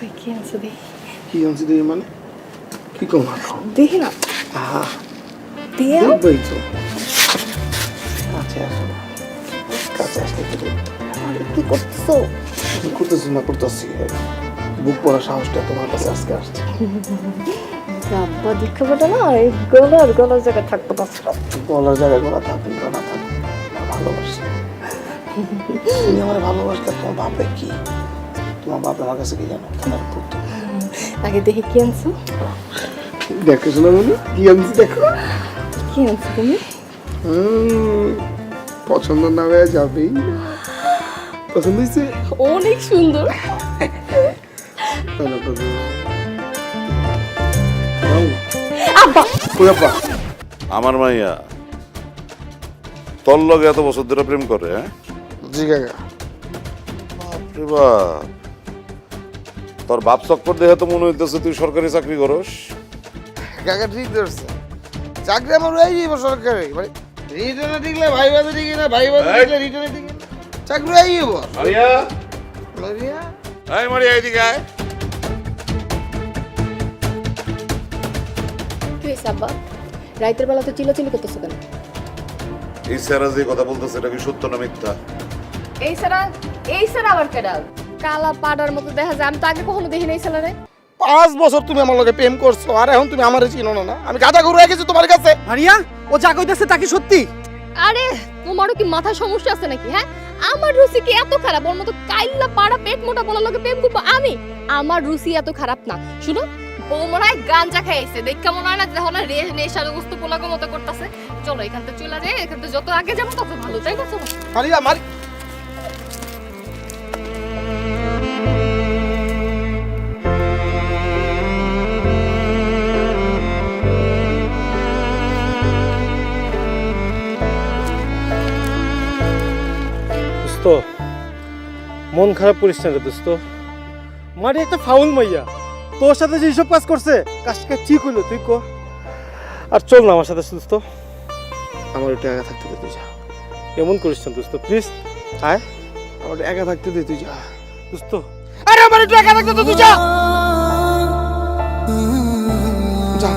কই কি আনছো দেখি? কি আনছি দেখি মানে কি কম দেখি না। আহা দিয়ে দেখবই তো কাছে আসো কাছে আসলে কি কি করতেছো? করতেছি না করতেছি বুক পড়া সাহসটা তোমার কাছে আজকে আসছে আব্বা দীক্ষা পাটা না এই গলার জায়গায় থাকবো না। গলার জায়গায় গলা থাকুক বা না থাকুক আমার ভালোবাসি তুমি আমার ভালোবাসলে তোমার বাপে কি তোমার বাপ আমার কাছে কি জানো তোমার পুত্র আগে দেখি কি আনছো? দেখো শোনা বলি কি আনছি দেখো কি আনছো তুমি? পছন্দ না হয়ে যাবেই পছন্দ হয়েছে অনেক সুন্দর। আব্বা কই আপা আমার মাইয়া তোর লগে এত বছর ধরে প্রেম করে হ্যাঁ জি কাকা বাপরে বাপ তোর বাপ চক্কর দেখে তো মনে হইতেছে তুই সরকারি চাকরি করস কাকা ঠিক ধরছে চাকরি আমার হয়ে যাইব সরকারি মানে রিটার্নে টিকলে ভাই বাদে টিকে না ভাই বাদে টিকলে রিটার্নে টিকে না চাকরি হয়ে যাইব মারিয়া মারিয়া এই মারিয়া এদিকে আয় কি হয়েছে আব্বা? রাতের বেলা তো চিল্লাচিল্লি করতেছো কেন? এই স্যারা যে কথা বলতেছে এটা কি সত্য না মিথ্যা এই স্যার আবার কেডা? কালা পাড়ার মতো দেখা যায়, আমি তো আগে কখনো দেখি নাই স্যারে। 5 বছর তুমি আমার লগে প্রেম করছো আর এখন তুমি আমারে চিনো না আমি গাদা গরু হয়ে গেছি তোমার কাছে মারিয়া ও যা কইতাছে তা কি সত্যি? আরে তোমারও কি মাথা সমস্যা আছে নাকি? হ্যাঁ, আমার রুচি কি এত খারাপ? ওর মতো কাইল্লা পাড়া পেট মোটা বলার লগে প্রেম করবো আমি? আমার রুচি এত খারাপ না। শুনো, বউ মনে হয় গাঞ্জা খাইছে, দেখা মনে হয় না যখন নেশাগ্রস্ত পোলাগো মতো করতেছে। চলো এখান থেকে চলে যাই, এখান থেকে যত আগে যাবো তত ভালো, তাই না? চলো। মারিয়া মারি দোস্ত মন খারাপ করিস না রে দোস্ত। মারি একটা ফাউল মাইয়া তোর সাথে যে এইসব কাজ করছে কাজটা ঠিক হইলো তুই কো। আর চল না আমার সাথে দোস্ত। আমার একটু একা থাকতে দে তুই যা এমন করিস না দোস্ত প্লিজ আয় আমার একটু একা থাকতে দে তুই যা দোস্ত। আরে আমার একটু একা থাকতে দে তুই যা যা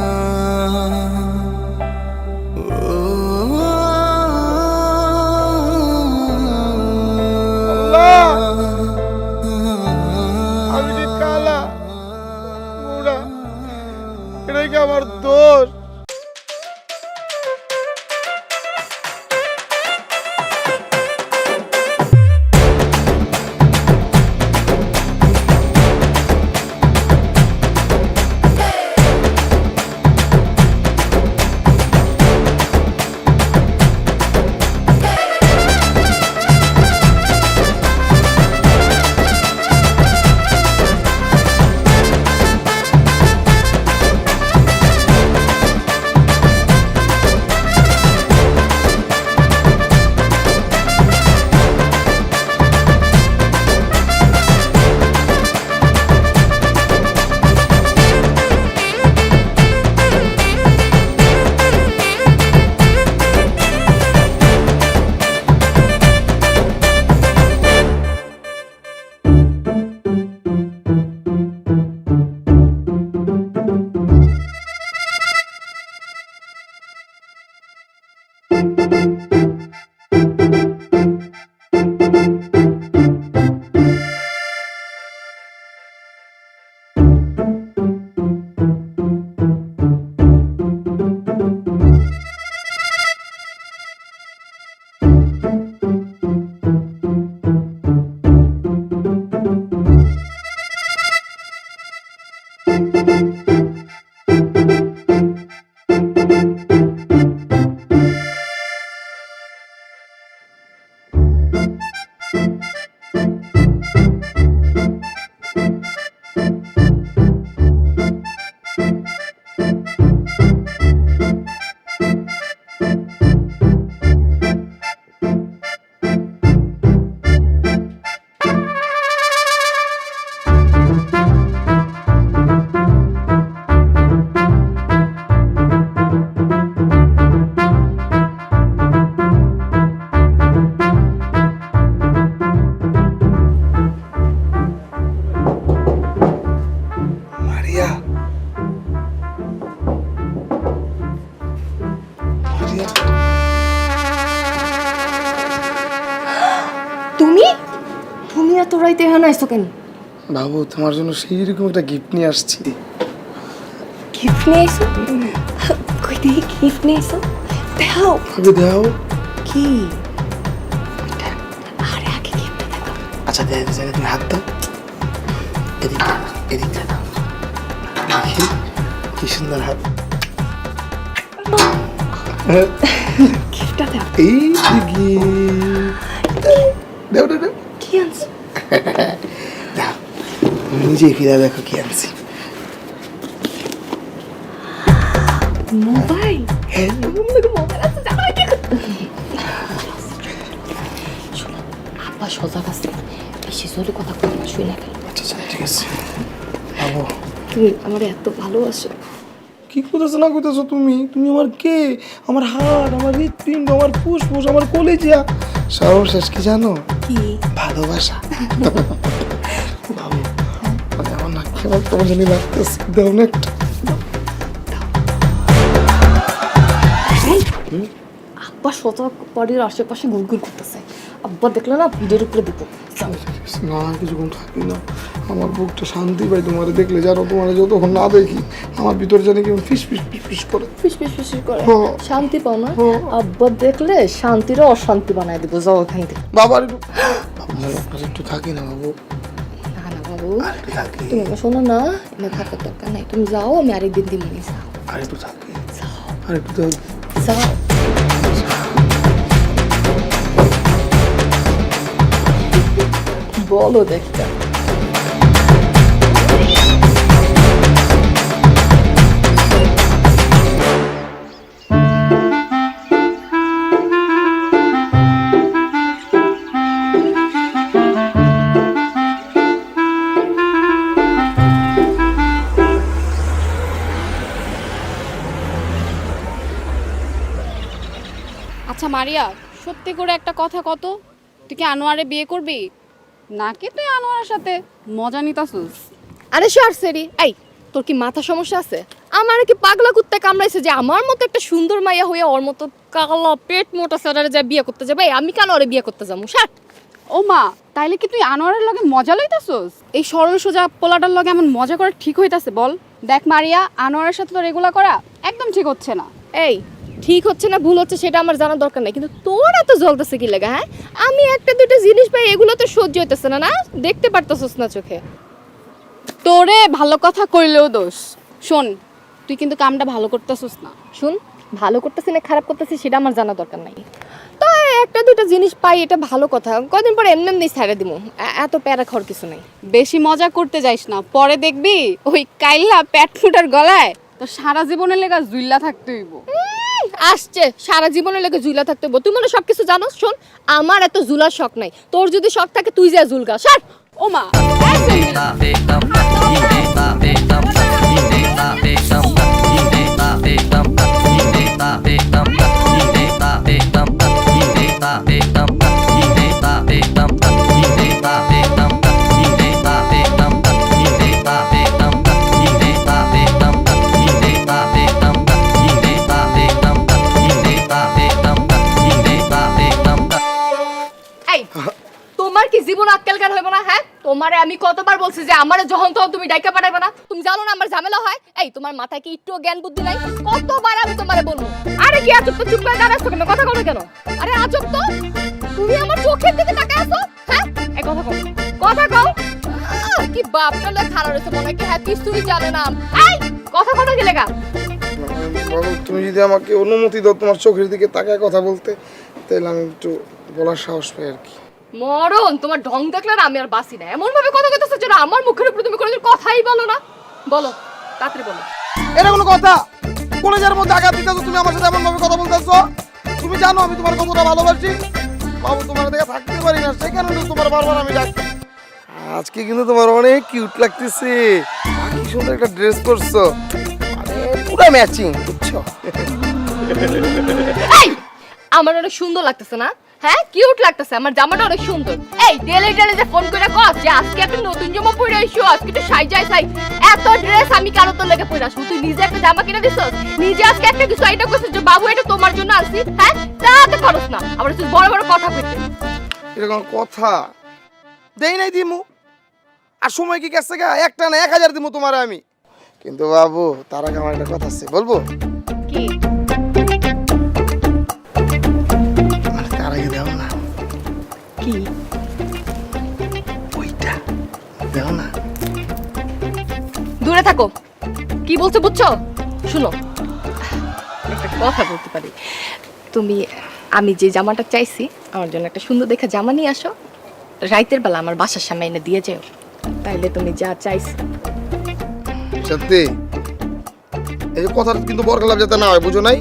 আমি যে কালা বুড়া এটাই কি আমার দোষ আইছো কেন? বাবু তোমার জন্য সেই রকম একটা গিফট নিয়ে আসছি। গিফট নিয়ে আইছো? কই দেখি গিফট নিয়ে আইছো? দাও। ভাবি দাও। কি? আরে আগে গিফট দাও। আচ্ছা দেখে তুমি হাত দাও। এদিকে এদিকে দাও। দেখি কি সুন্দর হাত। গিফটটা দাও। এই দিকে দাও দাও দাও। কি আনছো? দাও তুমি নিজে ফিরে দেখো কি আনছি। মোবাইল। হ্যাঁ মোবাইল আছে জানো কি? শোনো, আব্বা সজাগ আছে। বেশি জোরে কথা বলতে শুই না কেন? আচ্ছা আচ্ছা ঠিক আছে। বাবু তুমি আমার এত ভালোবাসো। কি করতেছো না করতেছো তুমি? তুমি আমার কে? আমার হাড়, আমার হৃৎপিণ্ড, আমার ফুসফুস, আমার কলিজা। সর্বশেষ কি জানো? কি? ভালোবাসা। বাবু মানে আমার না কেমন তোমার জানি লাগতেছে। দাও না একটা। আব্বা সজাগ বাড়ির আশেপাশে ঘুরঘুর করতেছে। আব্বা দেখলে না ভিডিওর উপরে দিব। না কিছুক্ষণ থাকি না, আমার বুকটা শান্তি পাই তোমার দেখলে। জানো তোমার যতক্ষণ না দেখি আমার ভিতরে জানি কেমন ফিস ফিস ফিস ফিস করে। ফিস ফিস ফিস করে হ্যাঁ। শান্তি পাও না? হ্যাঁ। আব্বা দেখলে শান্তির অশান্তি বানায় দিব। যাও ওখান থেকে। বাবার একটু বাবু আর একটু থাকি না বাবু। না না বাবু, আর একটু থাকি। তুমি আমার শোনো না, এনে থাকার দরকার নাই। তুমি যাও, আমি আরেকদিন দিল্লি নিয়ে যাও। আর একটু থাকি। যাও আর একটু থাকি। যাও। বলো দেখতে। আচ্ছা মারিয়া, সত্যি করে একটা কথা কত, তুই কি আনোয়ারে বিয়ে করবি নাকি তুই আনোয়ারের সাথে মজা নিতাছিস? আরে সর সেরি, এই তোর কি মাথা সমস্যা আছে? আমার কি পাগলা কুত্তে কামড়াইছে যে আমার মতো একটা সুন্দর মাইয়া হয়ে ওর মতো কালা পেট মোটা স্যারারে যা বিয়ে করতে যাবে? আমি কেন ওরে বিয়ে করতে যাবো? ষাট। ও মা, তাইলে কি তুই আনোয়ারের লগে মজা লইতাছিস? এই সরল সোজা পোলাটার লগে এমন মজা করা ঠিক হইতাছে বল? দেখ মারিয়া, আনোয়ারের সাথে তোর এগুলা করা একদম ঠিক হচ্ছে না। এই ঠিক হচ্ছে না ভুল হচ্ছে সেটা আমার জানার দরকার নাই, কিন্তু তোর এত জ্বলতেছে কি লাগা? হ্যাঁ, আমি একটা দুটো জিনিস পাই, এগুলো তো সহ্য হইতেছে না। না দেখতে পারতেছস না চোখে? তোরে ভালো কথা কইলেও দোষ। শোন, তুই কিন্তু কামটা ভালো করতেছিস না। শুন, ভালো করতেছি না খারাপ করতেছি সেটা আমার জানা দরকার নাই। তো একটা দুটো জিনিস পাই, এটা ভালো কথা। কদিন পরে এমনি এমনি ছাড়া দিব, এত প্যারা খাওয়ার কিছু নাই। বেশি মজা করতে যাইস না, পরে দেখবি ওই কাইল্লা পেট ফুটার গলায় তো সারা জীবনের লেগা জুইল্লা থাকতে হইব। আসছে সারা জীবনের লেগে ঝুলা থাকতে হবো? তুই মনে সব কিছু জানোস? শোন, আমার এত ঝুলার শখ নাই। তোর যদি শখ থাকে তুই যা ঝুলগা। সার। ও মা, তোমার কি জীবন আক্কেলকার হইব না? হ্যাঁ, তোমারে আমি কতবার বলছি যে আমারে যখন তখন তুমি ডাইকা পাঠাইবে না? তুমি জানো না আমার ঝামেলা হয়? এই তোমার মাথায় কি একটু জ্ঞান বুদ্ধি নাই? কতবার আমি তোমারে বলবো? আরে কি আজব তো, চুপ করে দাঁড়াচ্ছ কেন? কথা বলো কেন? আরে আজব তো, তুমি আমার চোখের দিকে তাকায় আছো। হ্যাঁ, এই কথা কও, কথা কও। কি বাপটা লয় খারাপ হইছে মনে হয় কি? হ্যাঁ কিছুই জানে না। এই কথা কথা কি লাগা? বাবু তুমি যদি আমাকে অনুমতি দাও তোমার চোখের দিকে তাকায় কথা বলতে, তাহলে আমি একটু বলার সাহস পাই আর কি। মরণ, তোমার ঢং দেখলে না আমি আর বাসি না। এমন ভাবে কথা কইতেছো যেন আমার মুখের উপরে তুমি কোনোদিন কথাই বলো না। বলো, তাড়াতাড়ি বলো। এটা কোনো কথা? কলেজের মধ্যে আঘাত দিতেছো তুমি আমার সাথে এমন ভাবে কথা বলতেছো? তুমি জানো আমি তোমার কতটা ভালোবাসি। বাবু তোমার দেখে থাকতে পারি না, সেই কারণে তোমার বারবার আমি ডাকি। আজকে কিন্তু তোমার অনেক কিউট লাগতেছে। কি সুন্দর একটা ড্রেস পরছো, মানে পুরো ম্যাচিং, বুঝছো? এই আমার অনেক সুন্দর লাগতেছে না? হ্যাঁ, কিউট লাগতেছে, আমার জামাটা অনেক সুন্দর। এই ডেলে ডেলে যে ফোন করে কস যে আজকে একটা নতুন জামা পরে আইছো, আজকে একটু সাইজাই সাই। এত ড্রেস আমি কারো তো লেগে পরে আসবো? তুই নিজে একটা জামা কিনে দিছস, নিজে আজকে একটা কিছু আইটা করছিস যে বাবু এটা তোমার জন্য আনছি। হ্যাঁ, তাতে করস না, আবার তুই বড় বড় কথা কইতে। এরকম কথা দেই নাই দিমু, আর সময় কি গেছে গা, একটা না 1000 দিব তোমার আমি। কিন্তু বাবু তার আগে আমার একটা কথা আছে, বলবো? কি? মানে তার আগে দাও না, কি? ওইটা দাও না। দূরে থাকো। কি বলছো বুঝছো? শুনো, একটা কথা বলতে পারি। তুমি, আমি যে জামাটা চাইছি আমার জন্য একটা সুন্দর দেখে জামা নিয়ে আসো, রাইতের বেলা আমার বাসার সামনে এনে দিয়ে যাও, তাইলে তুমি যা চাইছো। সত্যি? এই যে কথা কিন্তু বরখেলাপ যাতে না হয়, বুঝো নাই?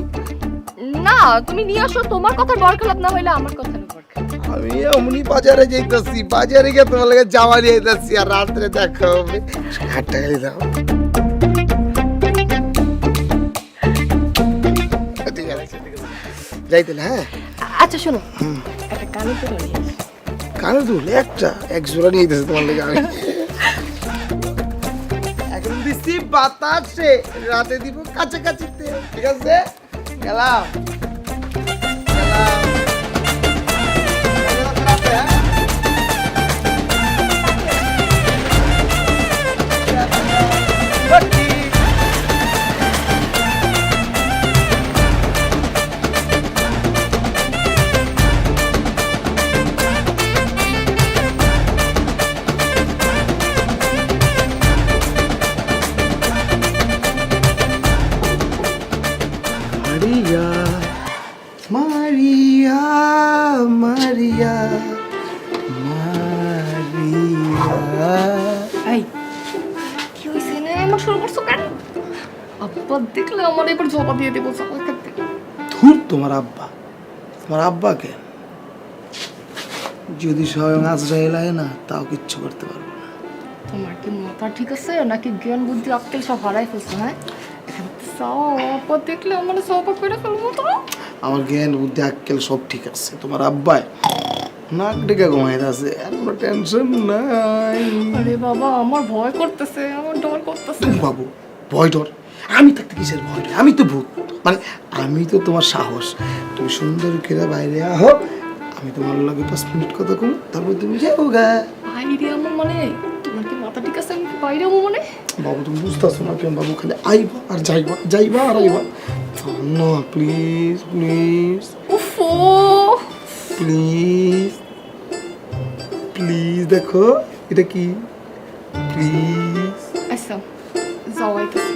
না, তুমি নিয়ে আসো, তোমার কথার বরখেলাপ না হইলে আমার কথার বরখেলাপ। আমি এমনি বাজারে যাইতাছি, বাজারে গিয়ে তোমার লাগে জামা নিয়ে যাচ্ছি, আর রাত্রে দেখা হবে। 8 টাকা দিয়ে দাও। ঠিক আছে, ঠিক আছে। যাইতে না, হ্যাঁ? আচ্ছা শোনো, একটা কানে তুলো নিয়ে আসো। কানের দুল একটা, এক জোড়া নিয়ে যেতেছে তোমার লেগে আমি। এখন দিচ্ছি বাতাসে, রাতে দিব কাছাকাছিতে। ঠিক আছে, গেলাম। Maria, Maria, Maria, Maria. এই, কি হয়েছে না? আমার শুরু করছো কেন? আব্বা দেখলে আমার এবার জবাব দিয়ে দেবো সবার ক্ষেত্রে। ধুর, তোমার আব্বা, তোমার আব্বাকে যদি স্বয়ং আজরাইল আয় না, তাও কিচ্ছু করতে পারবো না। তোমার কি মাথা ঠিক আছে নাকি জ্ঞান বুদ্ধি আক্কেল সব হারাই ফেলছো? হ্যাঁ, এখন সব দেখলে আমার সব করে ফেলবো তো। আমার জ্ঞান বুদ্ধি আক্কেল সব ঠিক আছে, তোমার আব্বাই নাক ডেকে ঘুমাইতে আছে, কোনো টেনশন নাই। আরে বাবা, আমার ভয় করতেছে, আমার ডর করতেছে। বাবু, ভয় ডর? আমি থাকতে কিসের ভয় ডর? আমি তো ভূত, মানে আমি তো তোমার সাহস। তুমি সুন্দর করে বাইরে আহো, আমি তোমার লগে 5 মিনিট কথা কম, তারপর তুমি যাও গা। বাইরে আমার মানে, তোমার কি মাথা ঠিক আছে? আমি কি বাইরে আমার মানে? বাবু তুমি বুঝতেছো না কেন? বাবু খালি আইবা আর যাইবা, যাইবা আর আইবা। না প্লিজ, প্লিজ, উফো, প্লিজ, প্লিজ দেখো এটা কি, প্লিজ। আচ্ছা যাও, আইতেছি।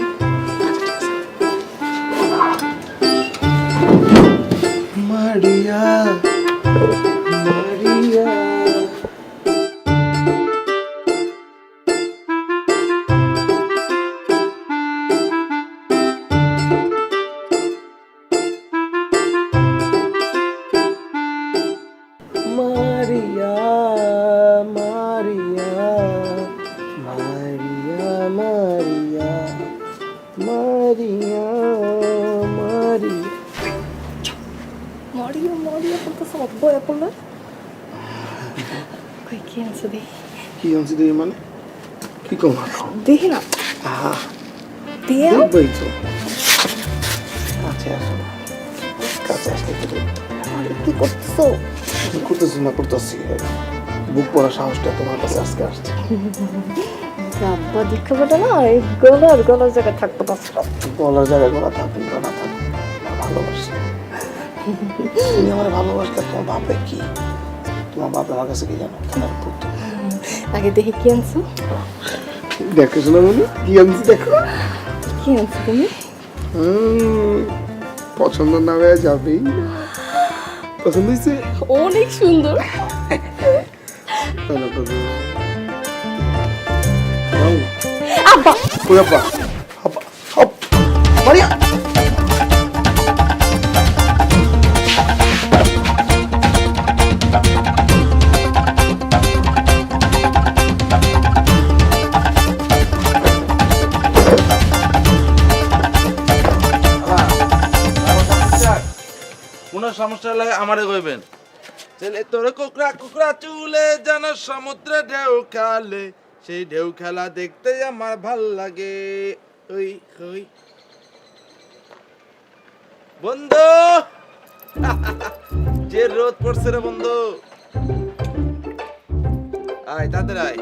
মারিয়া, মারিয়া। Maria, Maria, Maria, Maria, Maria, Maria. মারিয়া মারিয়া করতেছে, অব্বয়া করলে। কই কি আছে দেখি? কি আনছি দেখি মানে? কি কমা? দেখি না। দিয়ে দেখবই তো। কাছে আসো, কাছে আসতে তো। কি করতেছো? করতেছি না, করতেছি। বুক পড়া সাহসটা তোমার কাছে আজকে আসছে। আব্বা দীক্ষা বেটা না, এই গলার জায়গায় থাকতে পারছো। গলার জায়গায় গলা থাকুন বা না থাকুন, ভালোবাসি। তুমি আমার ভালোবাসলে তোমার বাপে কি? তোমার বাপ আমার কাছে কি জানো? খেলার পুত্র। আগে দেখি কি আনছো। দেখো শোনা মনে কি আনছি, দেখো কি আনছো তুমি? পছন্দ না হয়ে যাবেই। পছন্দ হয়েছে? অনেক সুন্দর। আব্বা, ওই আব্বা, আব্বা, আব্বা, মারিয়া। কোনো সমস্যা হলে আমারে কইবেন। ছেলে তোর কোকড়া কোকড়া চুলে যেন সমুদ্রে ঢেউ খেলে, সেই ঢেউ খেলা দেখতে আমার ভাল লাগে। ওই ওই বন্ধু, যে রোদ পড়ছে রে বন্ধু, আয় তাদের আয়।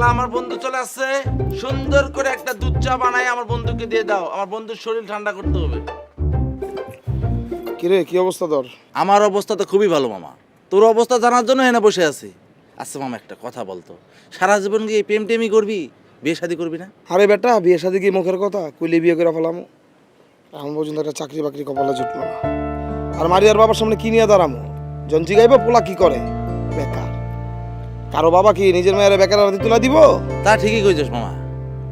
শালা আমার বন্ধু চলে আসছে, সুন্দর করে একটা দুধ চা বানায় আমার বন্ধুকে দিয়ে দাও, আমার বন্ধুর শরীর ঠান্ডা করতে হবে। কিরে কি অবস্থা তোর? আমার অবস্থা তো খুবই ভালো মামা, তোর অবস্থা জানার জন্য এনে বসে আছি। আচ্ছা মামা একটা কথা বলতো, সারা জীবন কি প্রেম টেমই করবি, বিয়ে শাদী করবি না? আরে বেটা বিয়ে শাদী কি মুখের কথা, কইলে বিয়ে করে ফেলামো। এখন পর্যন্ত একটা চাকরি বাকরি কপালে জুটলো না। আর মারিয়ার বাবার সামনে কি নিয়ে দাঁড়ামো? জঞ্জি গাইব পোলা কি করে? বেকার। কারো বাবা কি নিজের মেয়ের বেকার রাতে তুলা দিব? তা ঠিকই কইছিস মামা,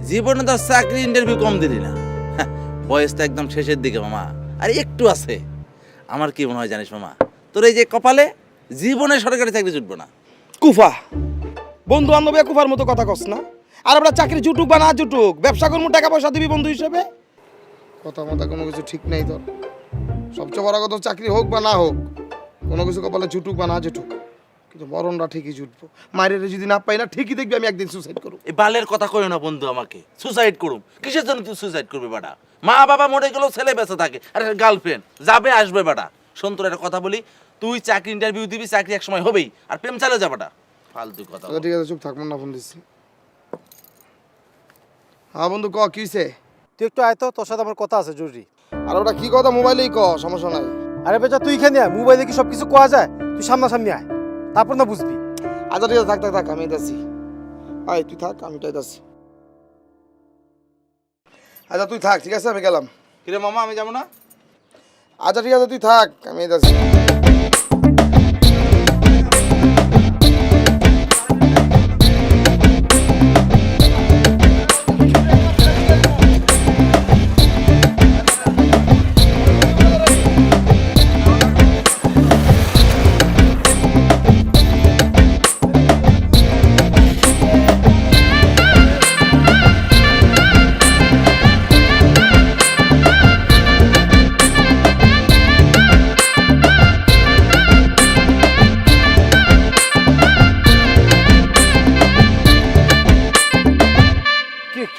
জীবনে তো চাকরি ইন্টারভিউ কম দিলি না। হ্যাঁ, বয়সটা একদম শেষের দিকে মামা, আর একটু আছে। আমার কি মনে হয় জানিস মামা, তোর এই যে কপালে জীবনে সরকারি চাকরি জুটবো না। কুফা বন্ধু বান্ধব কুফার মতো কথা কস না। আর আমরা চাকরি জুটুক বা না জুটুক, ব্যবসা করবো, টাকা পয়সা দিবি বন্ধু হিসেবে। কথা মতো কোনো কিছু ঠিক নেই তোর। সবচেয়ে বড় কথা চাকরি হোক বা না হোক, কোনো কিছু কপালে জুটুক বা না জুটুক, কিন্তু মরণটা ঠিকই জুটবো। মায়ের যদি না পাই না, ঠিকই দেখবি আমি একদিন সুসাইড করবো। এই বালের কথা কইও না বন্ধু আমাকে, সুসাইড করুম। কিসের জন্য তুই সুসাইড করবি বেটা? মা বাবা মরে গেলেও ছেলে বেঁচে থাকে, আর গার্লফ্রেন্ড যাবে আসবে বেটা। শোন তোর একটা কথা বলি, তুই চাকরি ইন্টারভিউ দিবি, চাকরি এক সময় হবেই, আর প্রেম চালে যাবেটা। ফালতু কথা। আচ্ছা ঠিক আছে, চুপ থাক, না ফোন দিচ্ছি। হ্যাঁ বন্ধু ক, কি হইছে? তুই একটু আয় তো, তোর সাথে আমার কথা আছে জরুরি। আর ওটা কি কথা, মোবাইলেই ক, সমস্যা নাই। আরে বেটা তুই এখানে আয়, মোবাইলে কি সব কিছু কোয়া যায়? তুই সামনাসামনি আয়, তারপর না বুঝবি। আচ্ছা ঠিক আছে, থাক থাক থাক, আমি যাচ্ছি। আয় তুই থাক, আমি তাই যাচ্ছি। আচ্ছা তুই থাক, ঠিক আছে, আমি গেলাম। কিরে মামা আমি যাবো না? আচ্ছা ঠিক আছে তুই থাক, আমি যাচ্ছি।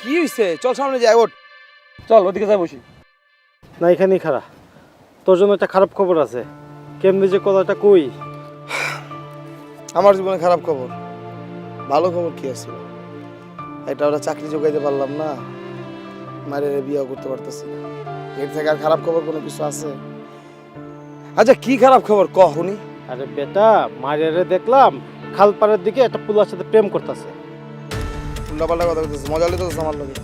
কি হইছে? চল সামনে যাই, ওঠ। চল ওদিকে যাই বসি। না এখানেই খারাপ, তোর জন্য একটা খারাপ খবর আছে। কেমনি যে কথাটা কই। আমার জীবনে খারাপ খবর, ভালো খবর কি আছে? এটা ওরা চাকরি জোগাইতে পারলাম না, মায়ের বিয়ে করতে পারতেছি না। এর থেকে আর খারাপ খবর কোনো কিছু আছে? আচ্ছা কি খারাপ খবর ক শুনি। আরে বেটা মারিয়ারে দেখলাম খালপাড়ের দিকে একটা পুলার সাথে প্রেম করতেছে। উল্টাপাল্টা কথা বলতেছিস, মজা লিতেছিস আমার লগে,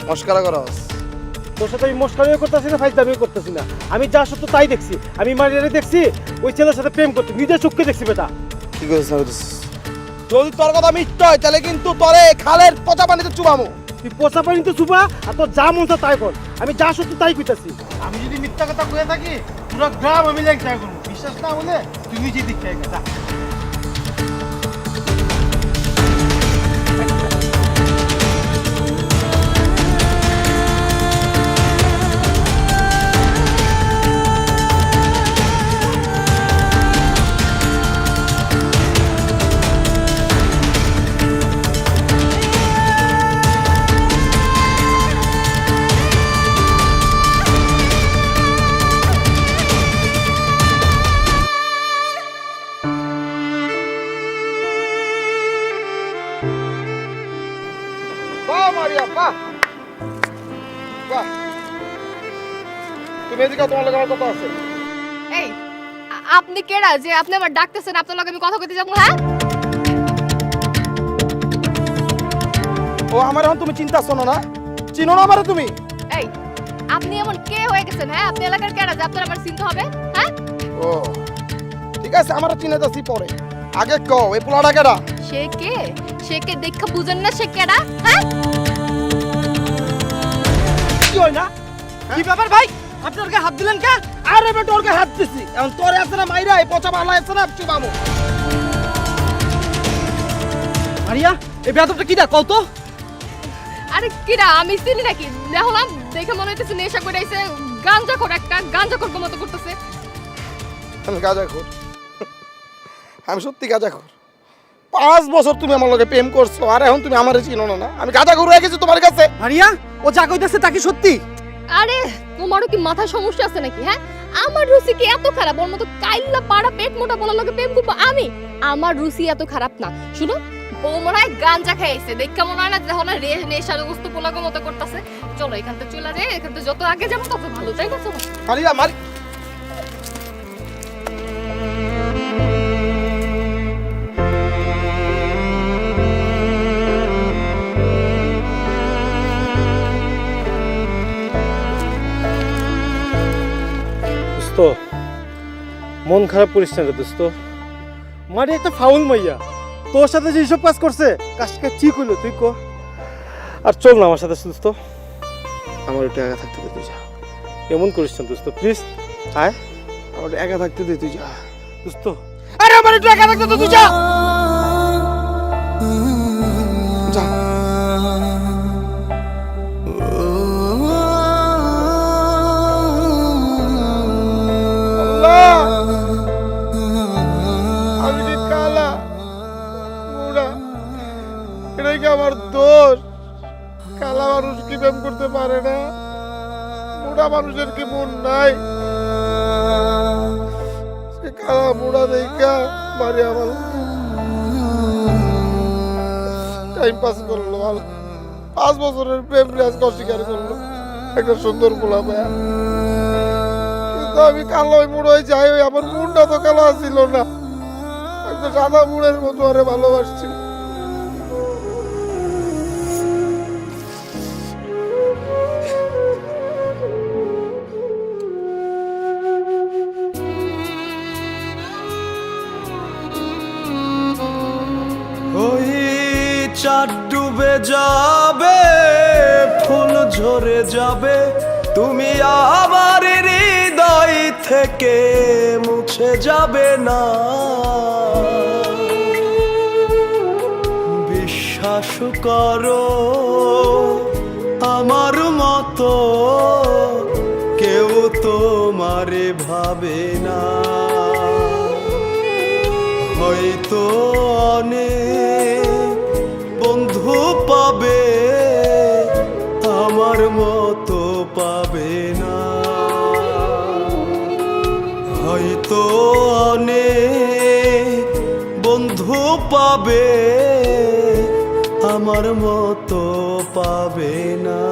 মস্কারা করা হস। তোর সাথে আমি মস্কারিও করতেছি না, ফাইজলামিও করতেছি না। আমি যা সত্য তাই দেখছি। আমি মারিয়ারে দেখছি ওই ছেলের সাথে প্রেম করতে, নিজের চোখকে দেখছি বেটা। কি করেছিস? যদি তোর কথা মিথ্যা হয় তাহলে কিন্তু তোরে খালের পচা পানিতে চুবামু। তুই পোষা পানি তো চুবা, আর তোর যা মন চায় তাই কর। আমি যা সত্য তাই কইতাছি। আমি যদি মিথ্যা কথা কয়ে থাকি, পুরো গ্রাম আমি লেখা করবো। বিশ্বাস না হলে তুই নিজেই দেখতে যা। বাহ মারিয়া, বাহ বাহ। তুমি এদিকে, তোমার লগে আমার কথা আছে। এই আপনি কেডা যে আপনি আমার ডাকতেছেন? আপনার লগে আমি কথা কইতে যাবো? হ্যাঁ ও আমার এখন তুমি চিন্তা শোনো না, চিনো না আমারে তুমি? এই আপনি এমন কে হয়ে গেছেন? হ্যাঁ আপনি এলাকার কেডা যে আপনার আমার চিনতে হবে? হ্যাঁ ও ঠিক আছে, আমার চিনে যাচ্ছি পরে। আগে কও এই পোলাটা কেডা? সে কে? সে কে দেখা বুঝেন না সে কেডা? হ্যাঁ কি হয় না? কি ব্যাপার ভাই? আপনার গায়ে হাত দিলেন কে? আরে বেটা ওর গায়ে হাত দিছি, এখন তোরে আছে না মাইরা এই পচা বালা আছে না চুবামু। মারিয়া এই বেয়াদবটা কি দা কও তো? আরে কিরা আমি চিনি নাকি? দেখলাম দেখে মনে হইতেছে নেশা করে আইছে, গাঞ্জাখোর একটা, গাঞ্জাখোর মতো করতেছে। আমি গাঁজাখোর? আমি সত্যি গাঁজাখোর। 5 বছর তুমি আমার লগে প্রেম করছো, আর এখন তুমি আমারে চিনো না? আমি গাঁজাখোর হয়ে গেছি তোমার কাছে? মারিয়া ও যা কইতাছে তা কি সত্যি? আরে তোমারও কি মাথায় সমস্যা আছে নাকি? হ্যাঁ আমার রুচি কি এত খারাপ? ওর মতো কাইল্লা পাড়া পেট মোটা বলার লগে প্রেম করবো আমি? আমার রুচি এত খারাপ না। শুনো বউ মনে হয় গাঞ্জা খাইছে, দেখা মনে হয় না যখন নেশাগ্রস্ত পোলাগো মতো করতেছে। চলো এখান থেকে চলে যাই, এখান থেকে যত আগে যাবো তত ভালো, তাই না? চলো। মারিয়া মারি দোস্ত মন খারাপ করিস না রে দোস্ত, মারি একটা ফাউল মাইয়া তোর সাথে যে এইসব কাজ করছে, কাজটা ঠিক হইলো তুই কো। আর চল না আমার সাথে দোস্ত, আমার একটু একা থাকতে দে, তুই যা। এমন করিস না দোস্ত, প্লিজ আয় আমার একটু একা থাকতে দে, তুই যা। দোস্ত। আরে আমার একটু একা থাকতে দে, তুই যা। যা। আল্লাহ, আমি কি কালা বুড়া? এটাই কি আমার দোষ? কালা মানুষ কি প্রেম করতে পারে না? বুড়া মানুষের কি মন নাই? সে কালা বুড়া দেখা মারি আমার টাইম পাস করলো ভালো। 5 বছরের প্রেম আজকে অস্বীকার করলো একটা সুন্দর পোলা পায়া। কিন্তু আমি কালো বুড়ো হয়ে যাই, ওই আমার মনটা তো কালো ছিল না, একটা সাদা বুড়ের মতো আরে ভালোবাসছি। ওই চাঁদ ডুবে যাবে, ফুল ঝরে যাবে, তুমি আমার হৃদয় থেকে মুছে যাবে না। বিশ্বাস করো আমার মতো কেউ তোমারে ভাবে না। হয়তো অনেক বন্ধু পাবে, আমার মতো পাবে না। হয়তো অনেক বন্ধু পাবে, আমার মতো পাবে না।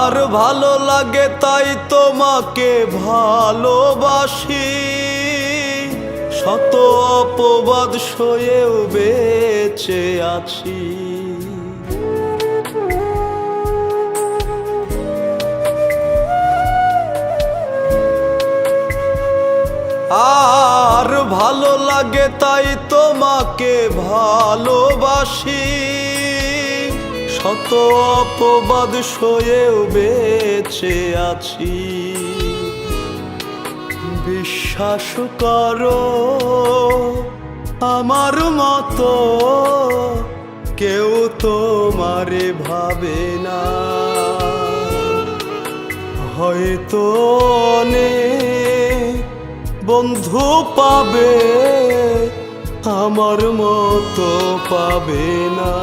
আর ভালো লাগে তাই তোমাকে ভালোবাসি, শত অপবাদ সয়েও বেঁচে আছি। আর ভালো লাগে তাই তোমাকে ভালোবাসি, শত অপবাদ সয়েও বেঁচে আছি। বিশ্বাস করো আমার মতো কেউ তোমারে ভাবে না। হয়তো অনেক বন্ধু পাবে, আমার মতো পাবে না।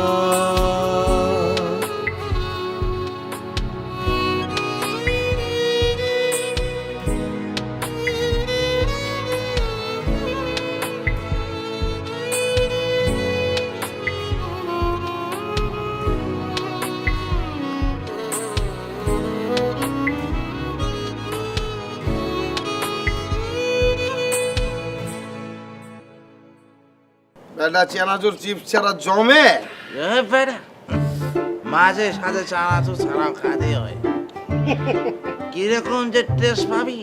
বেটা চেনাচুর চিপস ছাড়া জমে? মাঝে সাথে চানাচুর ছাড়াও খাতে হয়, কিরকম যে টেস্ট পাবি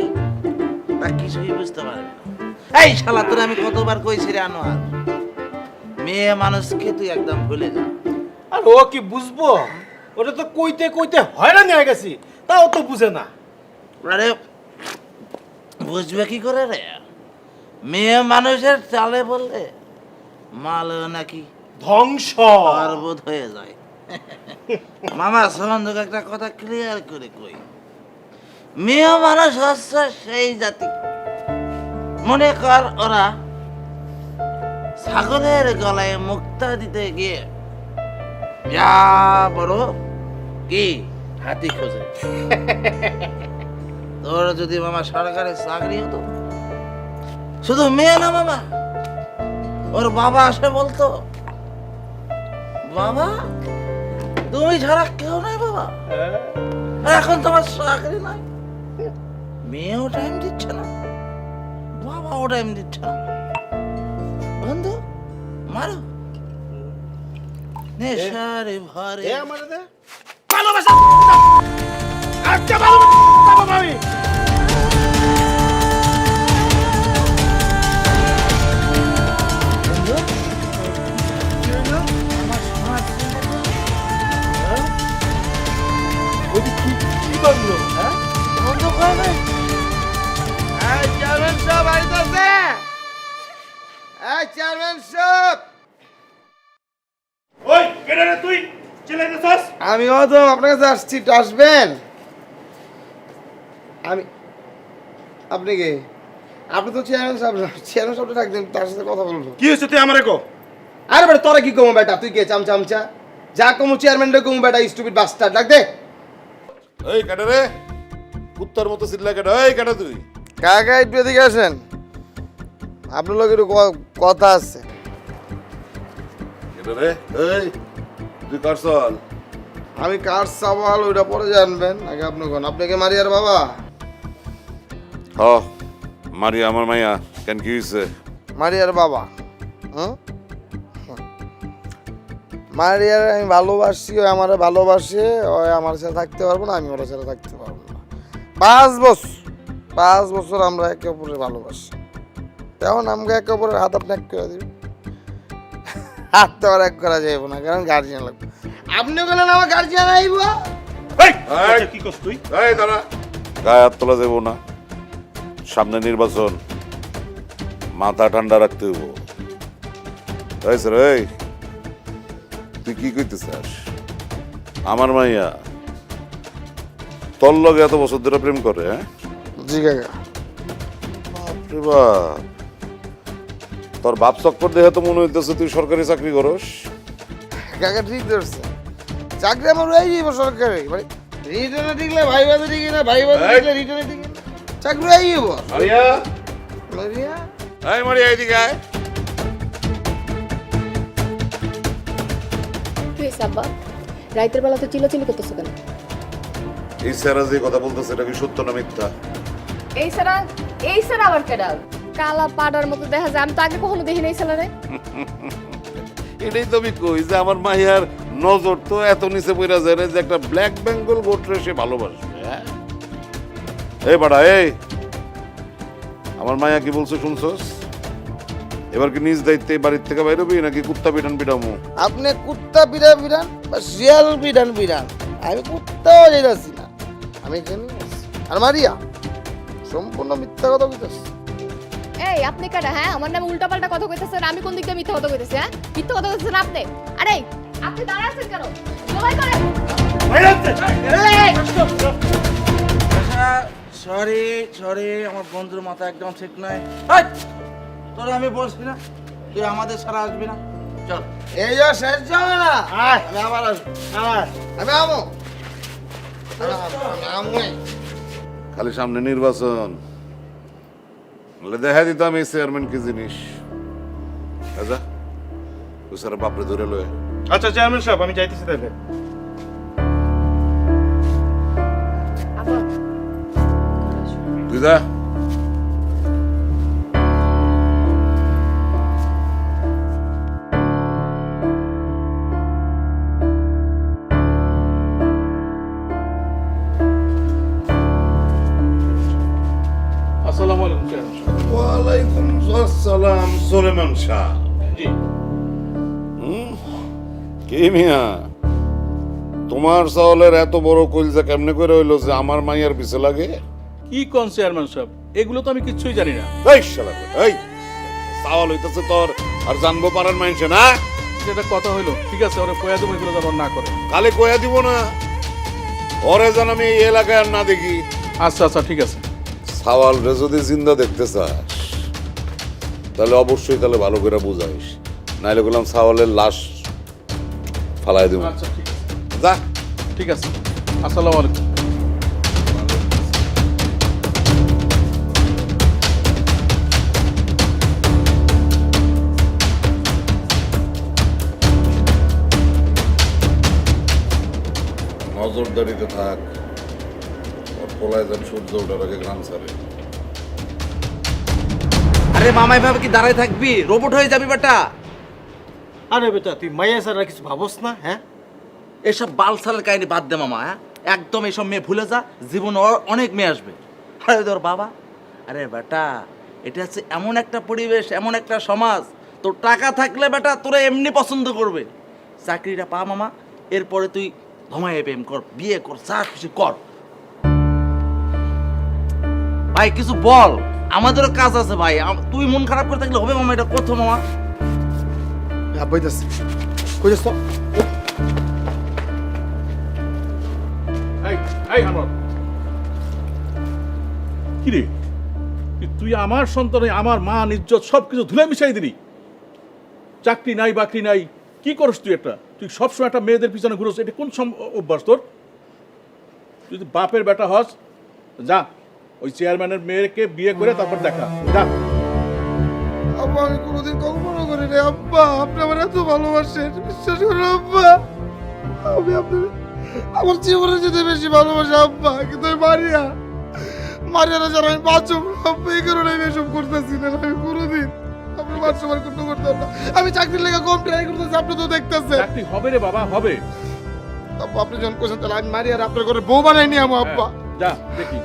তা কিছুই বুঝতে পারবি না। এই শালা তোর আমি কতবার কইছি রে আনোয়ার, মেয়ে মানুষকে তুই একদম ভুলে যা। আর ও কি বুঝবো? ওটা তো কইতে কইতে হয়রান হয়ে গেছি, তাও তো বুঝে না। আরে বুঝবে কি করে রে? মেয়ে মানুষের চালে বললে মাল নাকি ধ্বংস পার্বত হয়ে যায়। মামা সম্বন্ধক একটা কথা ক্লিয়ার করে কই, মেয়ে মানুষ হচ্ছে সেই জাতি, মনে কর ওরা ছাগলের গলায় মুক্তা দিতে গিয়ে যা বড় কি হাতি খোঁজে তোর যদি মামা সরকারি চাকরি হতো, শুধু মেয়ে না মামা, ওর বাবা আসে বলতো, বাবা তুমি ছাড়া কেউ নাই বাবা, আর এখন তোমার চাকরি নাই, মেয়েও টাইম দিচ্ছে না, বাবাও টাইম দিচ্ছে না, বন্ধু মারো নেশারে ভরে ভালোবাসা আচ্ছা ভালোবাসা আমি বন্ধু আমার সমাজ ওই যে কি বাংলো হ্যাঁ বন্ধু করবে চেয়ারম্যান সাহেব আইতাছে। চেয়ারম্যান সাহেব, ওই কেডা রে তুই চিল্লাইতেছস? আমি তো আপনার কাছে আসছি, একটু আসবেন? আমি আপনি কে? আপনি তো চেয়ারম্যান সাহেব না, চেয়ারম্যান সাহেবটা ডাকতেন, তার সাথে কথা বলবো। কি হইছে তুই আমারে কো? আরে বেটা তোরা কি কমো বেটা, তুই কে চামচা? যা কমু চেয়ারম্যান রে কমু বেটা, স্টুপিড বাস্টার্ড, ডাক দে। এই কাটা রে, কুত্তার মতো চিল্লা কাটা। এই কাটা তুই কাকা একটু এদিকে আসেন, আপনার লোক একটু কথা আছে। কেটা রে? এই তুই কার চল? আমি কার সওয়াল ওইটা পরে জানবেন, আগে আপনি কোন, আপনাকে মারিয়ার বাবা? হ মারিয়া আমার মাইয়া, কেন কি হয়েছে? মারিয়ার বাবা? হুম, মারিয়ার আমি ভালোবাসি, ও আমারে ভালোবাসে, ও আমার সাথে থাকতে পারবো না, আমি ওর সাথে থাকতে পারবো না। 5 বছর আমরা একে অপরের ভালোবাসি, এখন আমাকে একে অপরের হাত আপনি এক করে দিবেন? হাত তো আর এক করা যাইব না, কারণ গার্জিয়ান লাগবে। আপনি বলেন আমার গার্জিয়ান আইব? এই এই! কি করছ তুই? এই দাঁড়া, গায়ে হাত তোলা যাবো না, সামনে নির্বাচন, মাথা ঠান্ডা রাখতে হইব। এই স্যার, এই তুই কি কইতে চাস? আমার মাইয়া তোর লগে এত বছর ধরে প্রেম করে? হ্যাঁ জি কাকা। বাপরে বাপ, তোর বাপ চক্কর দেখে তো মনে হইতেছে তুই সরকারি চাকরি করস। কাকা ঠিক ধরছে, চাকরি আমার রয়ে যাইব সরকারি, মানে রিটার্নে টিকলে ভাই বাদে টিকি না, ভাই বাদে টিকলে রিটার্নে টিকি না, চাকরি রয়ে যাইব। মারিয়া, মারিয়া এই মারিয়া এদিকে আয়। কি হয়েছে আব্বা? রাইতের বেলা তো চিল্লাচিল্লি করতেছো কেন? এই স্যারা যে কথা বলতেছে এটা কি সত্য না মিথ্যা? এই স্যার আবার কেডা? কালা পাড়ার মতো দেখা যায়, আমি তো আগে কখনো দেখি নাই স্যারে। এটাই তো আমি কই যে আমার মাইয়ার নজর তো এত নিচে পড়া যায় না যে একটা ব্ল্যাক বেঙ্গল গোটরে সে ভালোবাসবে। হ্যাঁ এই বাড়া, এই আমার মাইয়া কি বলছো শুনছস? এবার কি নিজ দায়িত্বে বাড়ির থেকে বাইরে হবি নাকি কুত্তা পিটান পিটামু? আপনি কুত্তা বিড়ান বা শিয়াল বিড়ান, আমি কুত্তাও যাইতাছি না, আমি এখানে আছি। আর মারিয়া সম্পূর্ণ মিথ্যা কথা বলতেছে। এই আপনি কেডা? হ্যাঁ, আমার নামে উল্টাপাল্টা কথা কইতেছেন, আমি কোন দিক দিয়ে মিথ্যা কথা কইতেছি? হ্যাঁ, মিথ্যা কথা কইতেছেন আপনি। আরে আপনি দাঁড়া আছেন কেন? জবাই করেন। সরি আমার বন্ধুর মাথা একদম ঠিক নাই। তোরা আমি বলছি না তুই আমাদের ছাড়া আসবি না, চল। এই যে শেষ যাবে না, আমি আবার আসবো, আমি আমো আমই। খালি সামনে নির্বাচন, বলে দেখা দিতাম এই চেয়ারম্যান কি জিনিস। আচ্ছা তুই স্যার বাপরে ধরে লয়। আচ্ছা চেয়ারম্যান সাহেব, আমি যাইতেছি তাহলে। আব্বা তুই যা। আসসালামু আলাইকুম চেয়ারম্যান সাহেব। ওয়ালাইকুম আসসালাম সুলেমান শাহ। জি কি মিয়া, তোমার চাউলের এত বড় কইলজা কেমনে করে হইলো যে আমার মাইয়ার পিছে লাগে? কি কোন চেয়ারম্যান সাহেব, এগুলো তো আমি কিচ্ছুই জানি না। এই শালা, এই চাউল হইতেছে তোর আর জানবো পারার মাইনছে না। যেটা কথা হইলো ঠিক আছে, ওরা কয়া দেবো, এগুলো যেন না করে। খালি কয়া দিব না, ওরে যেন আমি এই এলাকায় আর না দেখি। আচ্ছা আচ্ছা ঠিক আছে। সাওয়াল রে যদি জিন্দা দেখতে চাস তাহলে অবশ্যই তাহলে ভালো করে বুঝাইস, নাইলে বললাম সাওয়ালের লাশ ফালাই দেবো আচ্ছা ঠিক আছে, যা। ঠিক আছে। আসসালামু আলাইকুম। নজরদারিতে থাক, ওর পোলায় যেন সূর্য ওঠার আগে গ্রাম ছাড়ে। আরে মামা এভাবে কি দাঁড়ায় থাকবি? রোবট হয়ে যাবি বেটা। আরে বেটা তুই মাইয়া ছাড়া কিছু ভাবস না? হ্যাঁ, এসব বালসালের কাহিনী বাদ দে মামা, হ্যাঁ একদম এসব মেয়ে ভুলে যা, জীবনে অনেক মেয়ে আসবে। আরে তোর বাবা, আরে বেটা এটা হচ্ছে এমন একটা পরিবেশ, এমন একটা সমাজ, তোর টাকা থাকলে বেটা তোরা এমনি পছন্দ করবে। চাকরিটা পা মামা, এরপরে তুই ধমায়ে প্রেম কর, বিয়ে কর, যা খুশি কর। ভাই কিছু বল, আমাদেরও কাজ আছে ভাই। তুই মন খারাপ করে থাকলে হবে মামা, এটা কত মামা। আব্বাই যাচ্ছে, কই যাচ্ছ? এই আনোয়ার, কি রে তুই আমার সন্তানে আমার মান ইজ্জত সব কিছু ধুলে মিশাই দিলি। চাকরি নাই বাকরি নাই, কি করস তুই? তুই সবসময় একটা মেয়েদের পিছনে ঘুরোস, এটা কোন অভ্যাস তোর? তুই যদি বাপের বেটা হস, যা ওই চেয়ারম্যানের মেয়েকে বিয়ে করে তারপর দেখা, যা। আব্বা আমি কোনোদিন কল্পনা করি রে আব্বা, আপনি আমার এত ভালোবাসেন, বিশ্বাস করেন আব্বা। আমি আপনার আমার জীবনে যেতে বেশি ভালোবাসি আব্বা, কিন্তু ওই মারিয়ারা যারা আমি বাঁচব আব্বা, এই কারণে আমি এসব করতেছি না। আমি কোনোদিন আপনার বাচ্চা করতে করতাম না। আমি চাকরির লেগে কম ট্রাই করতেছি, আপনি তো দেখতেছেন। চাকরি হবে রে বাবা, হবে। আব্বা আপনি যখন কোথায় তাহলে আমি মারিয়ার আপনার ঘরে বউ বানাই নি আমার আব্বা। যা দেখি।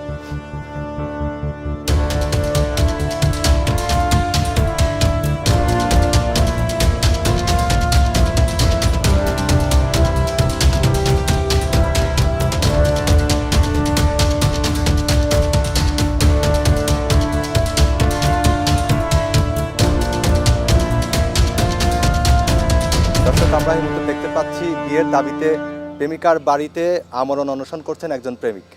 দর্শক, আমরা এই মুহূর্তে দেখতে পাচ্ছি বিয়ের দাবিতে প্রেমিকার বাড়িতে আমরণ অনশন করছেন একজন প্রেমিক।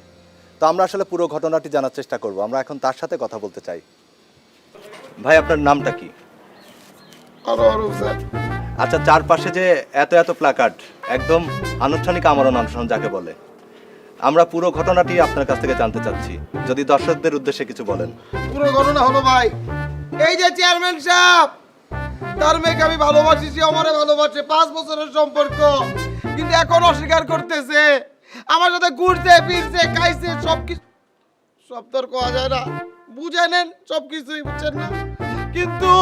তো আমরা আসলে পুরো ঘটনাটি জানার চেষ্টা করব। আমরা এখন তার সাথে কথা বলতে চাই। ভাই আপনার নামটা কি? আচ্ছা, চারপাশে যে এত এত প্ল্যাকার্ড, একদম আনুষ্ঠানিক আমরণ অনশন যাকে বলে, আমরা পুরো ঘটনাটি আপনার কাছ থেকে জানতে চাচ্ছি, যদি দর্শকদের উদ্দেশ্যে কিছু বলেন। পুরো ঘটনা হলো ভাই, এই যে চেয়ারম্যান সাহেব, তার মেয়েকে আমি ভালোবাসি, সে আমারে ভালোবাসে, 5 বছরের সম্পর্ক, কিন্তু এখন অস্বীকার করতেছে। আমার সাথে ঘুরছে ফিরছে খাইছে সবকিছু, সব তোর কোয়া যায় না, বুঝে নেন সবকিছুই, বুঝছেন না? কিন্তু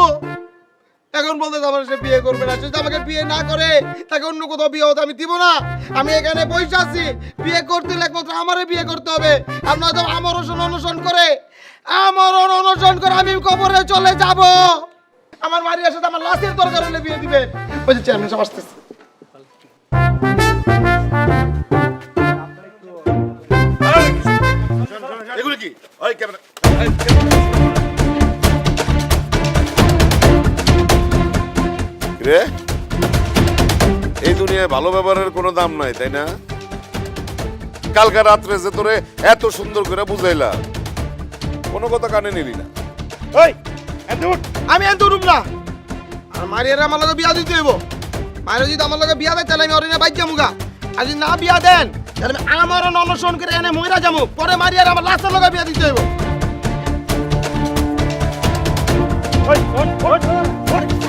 এখন বলতে আমার সে বিয়ে করবে না। সে যদি আমাকে বিয়ে না করে তাকে অন্য কোথাও বিয়ে হতে আমি দিব না। আমি এখানে বসে আছি, বিয়ে করতে হলে একমাত্র আমারে বিয়ে করতে হবে। আপনারা তো আমরণ অনশন করে আমি কবরে চলে যাব। আমার মারিয়ার সাথে আমার লাশের দরকার হলে বিয়ে দিবে। ওই যে চেয়ারম্যান সাহেব আসতেছে। এগুলো কি? ওই ক্যামেরা, রে এই দুনিয়ায় ভালো ব্যবহারের কোনো দাম নাই, তাই না? কালকা রাত্রে যে তোরে এত সুন্দর করে বুঝাইলাম, কোনো কথা কানে নিলি না। আমি এত রূপ না, আর মারিয়ার আমার লগে বিয়া দিতে হইব। মারিয়া যদি আমার লগে বিয়া দেয় তাহলে আমি অরিনা বাইক যামুগা, আর যদি না বিয়া দেন তাহলে আমি আমরণ অনশন করে এনে মইরা যাবো। পরে মারিয়ার আমার লাশের লগে বিয়া দিতে হইব।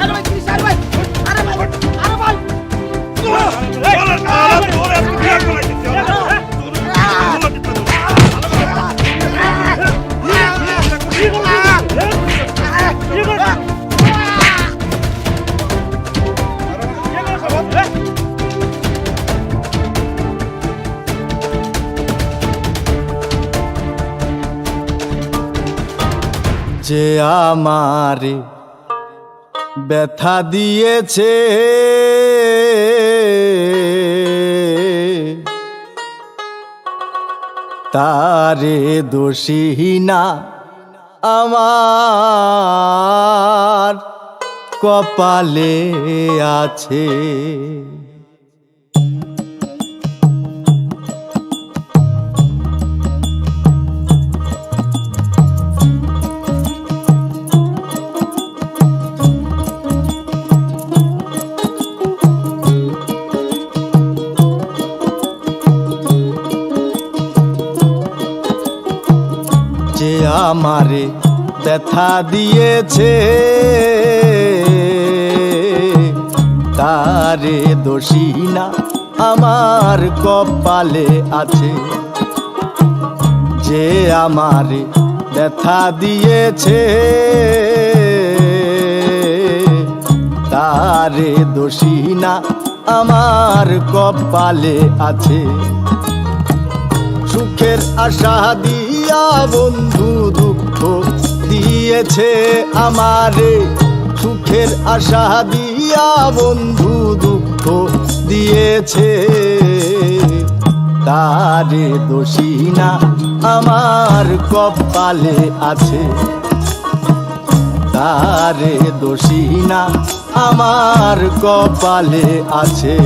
আরে ভাই, কি সার ভাই? আরে ভাই, আরে ভাই। যে আমারে ব্যথা দিয়েছে তারে দোষী না আমার কপালে আছে। আমারে ব্যথা দিয়েছে তারে দোষী না আমার কপালে আছে যে আমারে ব্যথা দিয়েছে তারে দোষী না আমার কপালে আছে সুখের আশা দিয়া বন্ধু দুঃখ দিয়েছে আমারে সুখের আশা দিয়া বন্ধু দুঃখ দিয়েছে তারে দোষী না আমার কপালে আছে তারে দোষী না আমার কপালে আছে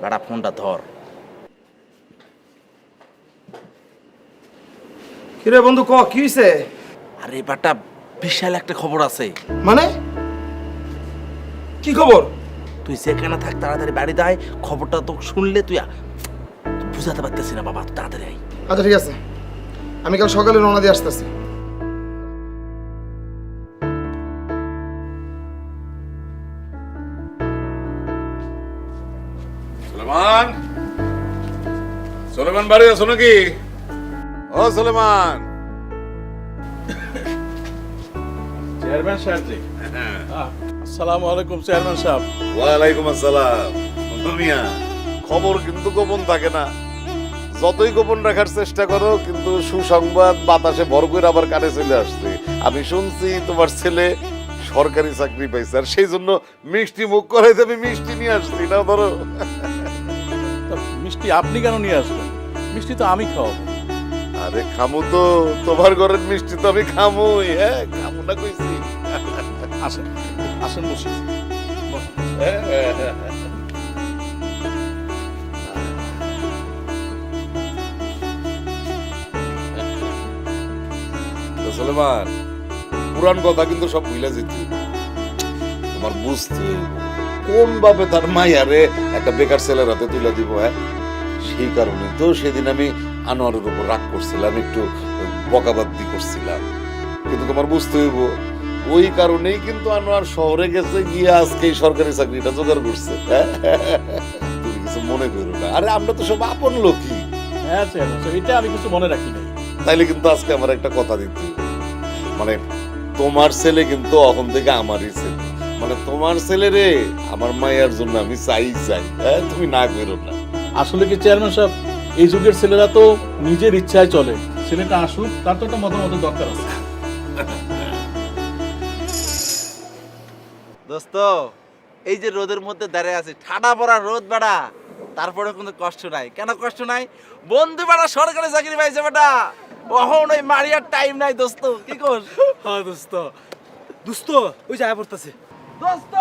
বেটা ফোনটা ধর। কিরে বন্ধু ক কি হইছে? আরে বেটা বিশাল একটা খবর আছে। মানে কি খবর? তুই যেখানে থাক তাড়াতাড়ি বাড়ি দায়, খবরটা তো শুনলে তুই বুঝাতে পারতেছি না বাবা, তুই তাড়াতাড়ি আয়। আচ্ছা ঠিক আছে, আমি কাল সকালে রওনা দিয়ে আসতেছি। সুলেমান, সুলেমান বাড়ি আছো নাকি? ও সুলেমান। চেয়ারম্যান সাহেব জি। আসসালামু আলাইকুম চেয়ারম্যান সাহেব। ওয়ালাইকুম আসসালাম। মিয়া, খবর কিন্তু গোপন থাকে না, যতই গোপন রাখার চেষ্টা করো কিন্তু সুসংবাদ বাতাসে ভর করে আবার কানে চলে আসছে। আমি শুনছি তোমার ছেলে সরকারি চাকরি পাইছে, আর সেই জন্য মিষ্টি মুখ করাইতে আমি মিষ্টি নিয়ে আসছি। না ধরো, তা মিষ্টি আপনি কেন নিয়ে আসবেন? মিষ্টি তো আমি খাওয়াবো। আরে খামু তো, তোমার ঘরের মিষ্টি তো আমি খামুই। হ্যাঁ, খামু না কইছি। আসেন আসেন, বসে সুলেমান, পুরান কথা কিন্তু সব ভুলে যেতে তোমার বুঝতে কোন ভাবে তার মাইয়ারে একটা বেকার ছেলের হাতে তুলে দিব। হ্যাঁ, সেই কারণে তো সেদিন আমি আনোয়ারের উপর রাগ করছিলাম, একটু বকাবাদি করছিলাম, কিন্তু তোমার বুঝতে হইব ওই কারণেই কিন্তু আনোয়ার শহরে গেছে, গিয়ে আজকে এই সরকারি চাকরিটা জোগাড় করছে। হ্যাঁ, তুমি কিছু মনে করো না, আরে আমরা তো সব আপন লোকই। হ্যাঁ চেয়ারম্যান সাহেব, এটা আমি কিছু মনে রাখি নাই। তাইলে কিন্তু আজকে আমার একটা কথা দিতে হইব। মানে তোমার ছেলে কিন্তু এখন থেকে আমারই ছেলে, মানে তোমার ছেলে রে আমার মায়ের জন্য আমি চাই। হ্যাঁ, তুমি না করো না। আসলে কি চেয়ারম্যান সাহেব, এই যুগের ছেলেরা তো নিজের ইচ্ছায় চলে। ছেলেটা আসুক, তার তো একটা মতামত দরকার আছে। দোস্ত, এই যে রোদের মধ্যে দাঁড়িয়ে আছে, ঠাডা পড়া রোদ বেটা, তারপরে কিন্তু কষ্ট নাই। কেন কষ্ট নাই? বন্ধু বেটা সরকারি চাকরি পাইছে বেটা, ওহন ওই মারিয়ার টাইম নাই। দোস্ত কি কর? হ্যাঁ দোস্ত, দোস্ত ওই জায়গা পড়তেছে। দোস্ত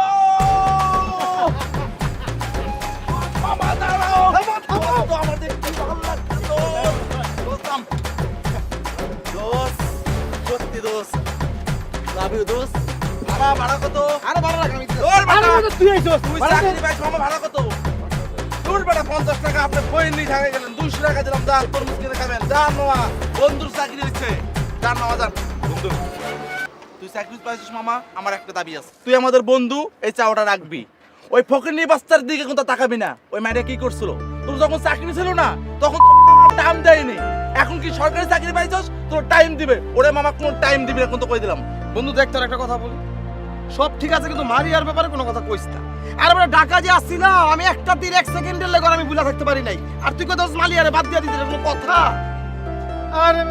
মামা দাঁড়াও, দোস্ত আমার দেখতে ভালো লাগছে। দোস্ত দোস্ত সত্যি দোস্ত, লাভ ইউ দোস্ত। ভাড়া কত? আরে ভাড়া রাখ, আমি তুই আইছস, তুই চাকরি পাইছ, মামা ভাড়া কত? তোর বেটা 50 টাকা আপনি বইন নি ঢাকা গেলেন, 200 টাকা দিলাম, যান তরমুজ কিনে খাবেন। যান মামা, বন্ধুর চাকরি হচ্ছে, যান মামা যান। বন্ধু তুই চাকরি পাইছিস মামা, আমার একটা দাবি আছে, তুই আমাদের বন্ধু, এই চাওয়াটা রাখবি। ওই ফকিরনি বাচ্চার দিকে কিন্তু তাকাবি না। ওই মাইরা কি করছিল, তোর যখন চাকরি ছিল না তখন টাইম দেয়নি, এখন কি সরকারি চাকরি পাইছস তোর টাইম দিবে। ওরে মামা কোন টাইম দিবি এখন তো কই দিলাম। বন্ধু দেখ, তোর একটা কথা বলি, সব ঠিক আছে কিন্তু মারিয়ার ব্যাপারে কোনো কথা কইস না। আর আমরা ঢাকা যে আসছি না, আমি একটা তীর 1 সেকেন্ডের লেগে আমি ভুলা থাকতে পারি নাই। আর তুই কথা মালিয়ারে বাদ দিয়ে দিতে কোনো কথা? আরে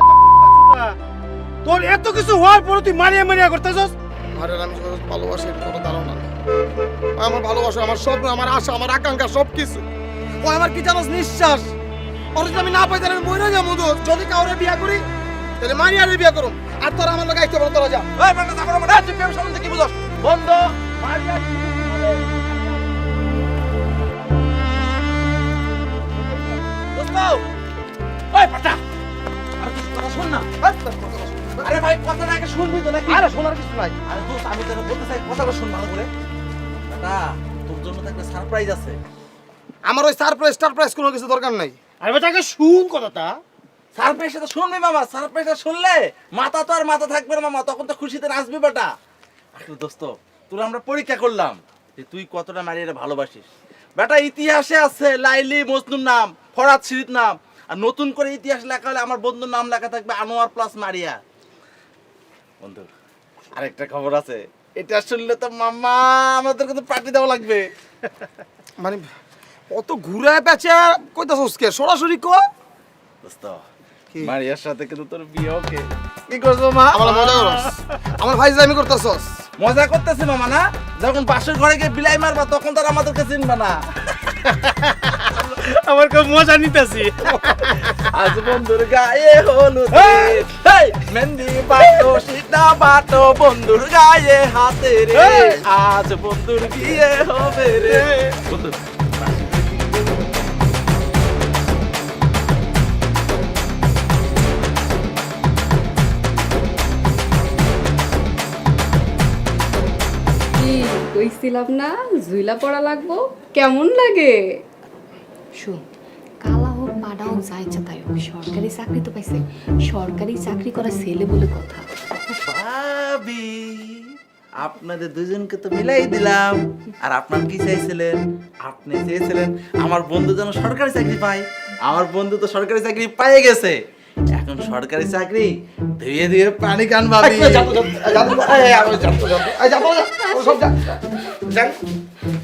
তোর এত কিছু হওয়ার পরে তুই মারিয়া মারিয়া করতেছস। আরে আমি ভালোবাসি, কোনো ধারণা না। আমার ভালোবাসা, আমার স্বপ্ন, আমার আশা, আমার আকাঙ্ক্ষা সবকিছু। ও আমার কি জানোস নিঃশ্বাস। ওর যদি আমি না পাই তাহলে আমি মরে যাবো। যদি কাউরে বিয়া করি তাহলে মারিয়ারে বিয়া করুম। আর তোরা আমার লোক আইতে পারো, তোরা যা। এই বেটা যাবো না, তুই প্রেম সম্বন্ধে কি বুঝছ? বন্ধ মারিয়া দোস্ত, এই পাটা আরে তুই কথা শোন না আরে ভাই কথাটা আগে শুনবি তো নাকি আরে শোনার কিছু নাই। আরে দোস্ত আমি তোরা বলতে চাই কথাটা শুন ভালো করে পাটা তোর জন্য তো একটা সারপ্রাইজ আছে আমার ওই সারপ্রাইজ কোনো কিছু দরকার নাই। আরে বেটা আগে শুন কথাটা। সারপ্রাইজটা তো শুনবি মামা সারপ্রাইজটা শুনলে মাথা তো আর মাথা থাকবে না মামা তখন তো খুশিতে নাচবি বেটা আসলে দোস্ত তোরা আমরা পরীক্ষা করলাম যে তুই কতটা মারিয়ারে ভালোবাসিস বেটা ইতিহাসে আছে লাইলি মজনুর নাম ফরাত শিরিত নাম আর নতুন করে ইতিহাস লেখা হলে আমার বন্ধুর নাম লেখা থাকবে আনোয়ার প্লাস মারিয়া বন্ধু আরেকটা খবর আছে এটা শুনলে তো মামা আমাদের কিন্তু পার্টি দেওয়া লাগবে মানে অত ঘুরায় পেঁচা কইতাছস কে? সরাসরি ক। দোস্ত মারিয়ার সাথে কিন্তু তোর বিয়ে ওকে কি করছো মা আমার মজা করস, আমার ভাই আমি করতেছস। মজা করতেছি মামা না যখন বাসের ঘরে গিয়ে বিলাই মারবা তখন তার আমাদেরকে চিনবা না আমার খুব মজা নিতেছি। আজ বন্ধুর গায়ে হলুদ হেই মেহেন্দি বাটো সিনা বাটো বন্ধুর গায়ে হাতে রে আজ বন্ধুর বিয়ে হবে রে বন্ধু কি কইছিলাম না জুইলা পড়া লাগবো কেমন লাগে শুন কালা হোক পাড়া হোক যা ইচ্ছা তাই হোক সরকারি চাকরি তো পাইছে সরকারি চাকরি করা ছেলে বলে কথা ভাবি আপনাদের দুজনকে তো মিলাই দিলাম আর আপনার কি চাইছিলেন আপনি চেয়েছিলেন আমার বন্ধু যেন সরকারি চাকরি পায় আমার বন্ধু তো সরকারি চাকরি পেয়ে গেছে এখন সরকারি চাকরি ধুয়ে ধুয়ে পানি কান ভাবি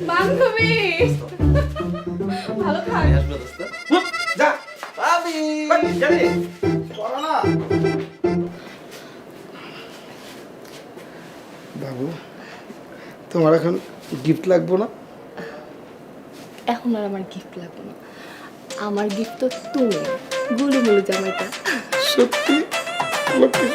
বান্ধবী ভালো থাক আসবে দোস্ত যা ভাবি যাবি বাবু তোমার এখন গিফট লাগবো না? এখন আর আমার গিফট লাগবে না আমার গিফট তো তুমি গুলু মুলু জামাইটা সত্যি লক্ষ্মী